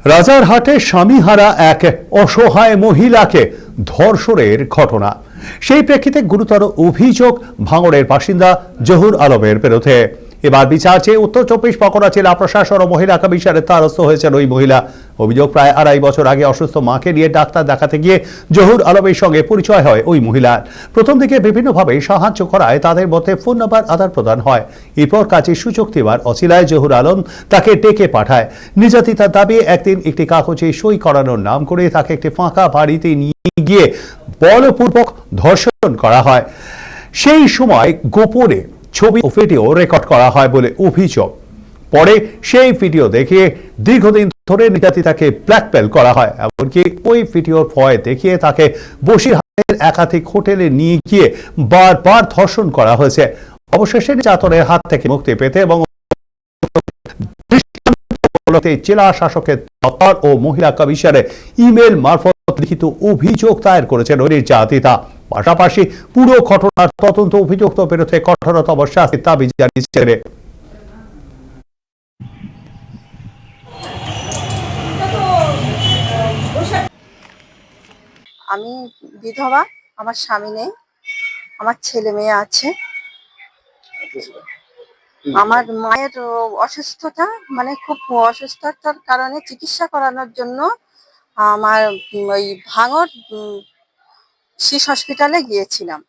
রাজারহাটে স্বামীহারা এক অসহায় মহিলাকে ধর্ষণের ঘটনা। সেই প্রেক্ষিতে গুরুতর অভিযোগ ভাঙড়ের বাসিন্দা জহুর আলমের বিরুদ্ধে। এবার বিচার চেয়ে উত্তর 24 পরগনা জেলা প্রশাসন ও মহিলা কমিশনের দ্বারস্থ হয়েছেন ওই মহিলা। অভিযোগ, প্রায় 2.5 বছর আগে অসুস্থ মাকে নিয়ে ডাক্তার দেখাতে গিয়ে জহুর আলমের সঙ্গে পরিচয় হয় ওই মহিলার। প্রথম দিকে বিভিন্নভাবে সাহায্য করায় তাদের মধ্যে ফোন নাম্বার আদান প্রদান হয়। এরপর কাজের সুযোগ দেওয়ার অছিলায় জহুর আলম তাকে ডেকে পাঠায়। নির্যাতিতার দাবি, একদিন একটি কাগজে সই করানোর নাম করে তাকে একটি ফাঁকা বাড়িতে নিয়ে গিয়ে বলপূর্বক ধর্ষণ করা হয়। সেই সময় গোপনে ছবি ও ভিডিও রেকর্ড করা হয় বলে অভিযোগ। পরে সেই ভিডিও দেখে দীর্ঘদিন ধরে নির্যাতিতাকে ব্ল্যাকমেল করা হয়। এমনকি ওই ভিডিওর ভয় দেখিয়ে তাকে বসিরহাটের একাধিক হোটেলে নিয়ে গিয়ে বারবার ধর্ষণ করা হয়েছে। অবশেষে নির্যাতনের হাত থেকে মুক্তি পেতে এবং জেলা শাসকের দপ্তর ও মহিলা কমিশনে ইমেল মারফত লিখিত অভিযোগ দায়ের করেছেন ওই নির্যাতিতা। পাশাপাশি পুরো ঘটনার তদন্ত অভিযুক্ত বিরুদ্ধে কঠোরতম শাস্তির দাবি জানিয়েছেন। আমি বিধবা, আমার স্বামী নেই, আমার ছেলে মেয়ে আছে। আমার মায়ের অসুস্থতা, মানে খুব অসুস্থতার কারণে চিকিৎসা করানোর জন্য আমার ওই ভাঙড় শিশু হসপিটালে গিয়েছিলাম।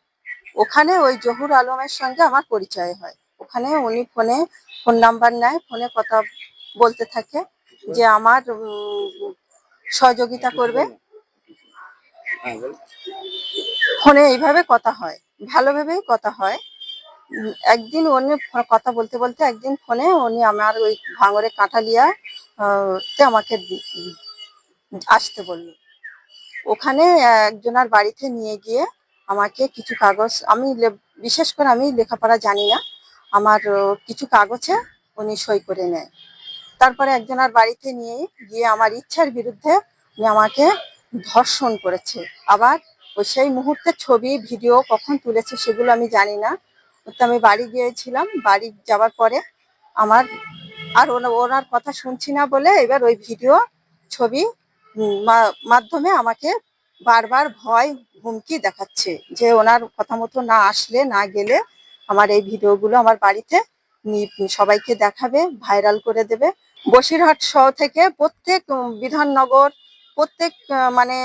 ওখানে ওই জহুর আলমের সঙ্গে আমার পরিচয় হয়। ওখানে উনি ফোন নাম্বার নেয়, ফোনে কথা বলতে থাকে যে আমার সহযোগিতা করবে। ফোনে এইভাবে কথা হয়, ভালোভাবেই কথা হয়। একদিন উনি কথা বলতে বলতে একদিন ফোনে উনি আমার ওই ভাঙড়ে কাঁঠালিয়া তে আমাকে আসতে বলল। ওখানে একজনের বাড়িতে নিয়ে গিয়ে আমাকে কিছু কাগজ, বিশেষ করে আমি লেখাপড়া জানি না, আমার কিছু কাগজে উনি সই করে নেয়। তারপরে একজনের বাড়িতে নিয়ে গিয়ে আমার ইচ্ছার বিরুদ্ধে উনি আমাকে ধর্ষণ করেছে। আবার ওই সেই মুহূর্তে ছবি ভিডিও কখন তুলেছে সেগুলো আমি জানি না। তো আমি বাড়ি গিয়েছিলাম, বাড়ি যাওয়ার পরে আমার আর ওনার কথা শুনছি না বলে এবার ওই ভিডিও ছবি মাধ্যমে আমাকে বারবার ভয় হুমকি দেখাচ্ছে যে ওনার কথা মতো না আসলে, না গেলে আমার এই ভিডিওগুলো আমার বাড়িতে সবাইকে দেখাবে, ভাইরাল করে দেবে। বসিরহাট শহর থেকে প্রত্যেক বিধাননগর, প্রত্যেক মানে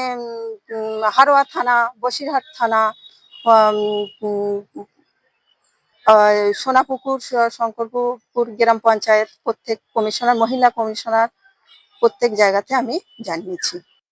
হারোয়া থানা, বসিরহাট থানা, সোনাপুকুর, শঙ্করপুর গ্রাম পঞ্চায়েত, প্রত্যেক কমিশনার, মহিলা কমিশনার, প্রত্যেক জায়গাতে আমি জানিয়েছি।